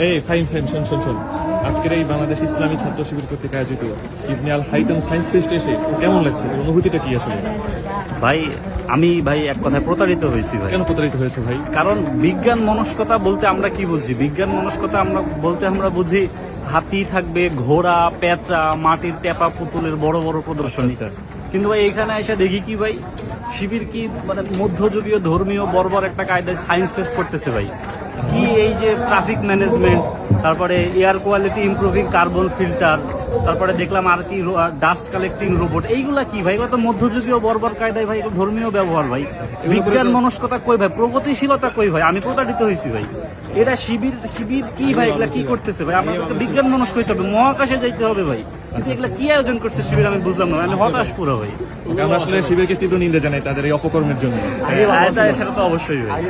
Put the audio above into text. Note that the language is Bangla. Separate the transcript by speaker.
Speaker 1: এই ফাইন ফাইন, শোন শোন শোন, আজকের এই বাংলাদেশ ইসলামী ছাত্র শিবির কর্তৃক আয়োজিত ইবনে আল হাইতাম সায়েন্স ফেস্টে এসে কেমন লাগছে? তোর অনুভূতিটা কি আসলে?
Speaker 2: ভাই আমি এক কথায় প্রতারিত হয়েছি ভাই।
Speaker 1: কেন প্রতারিত হয়েছে ভাই?
Speaker 2: কারণ বিজ্ঞান মনস্কতা বলতে আমরা কি বুঝি? বিজ্ঞান মনস্কতা আমরা বুঝি হাতি থাকবে, ঘোড়া, পেঁচা, মাটির টেপা পুতুলের বড় বড় প্রদর্শনী। কিন্তু ভাই এখানে এসে দেখি কি ভাই, শিবির কি মানে মধ্যযুগীয় ধর্মীয় বর্বর একটা কায়দায় সায়েন্স ফেস্ট করতেছে ভাই। কি এই যে ট্রাফিক ম্যানেজমেন্ট, তারপরে air quality improving carbon filter, তারপরে দেখলাম আর কি ডাস্ট কালেক্টিং রোবট, এইগুলা কি ভাই? এগুলো তো মধ্যযুগীয় বর্বর কায়দায় ভাই, এগুলো ধর্মীয় ব্যবহার ভাই। বিজ্ঞান মনস্কতা কই ভাই? প্রগতিশীলতা কই ভাই? আমি প্রতারিত হয়েছি ভাই। এটা শিবির কি ভাই? এগুলা কি করতেছে ভাই? আমাদেরকে বিজ্ঞান মনস্ক হইতে হবে, মহাকাশে যাইতে হবে ভাই। কিন্তু এগুলা কি আয়োজন করছে শিবির আমি বুঝলাম না, আমি হতাশ পুরো ভাই।
Speaker 1: আমরা আসলে শিবিরকে তীব্র নিন্দা জানাই তাদের এই অপকর্মের জন্য।
Speaker 2: সেটা তো অবশ্যই ভাই।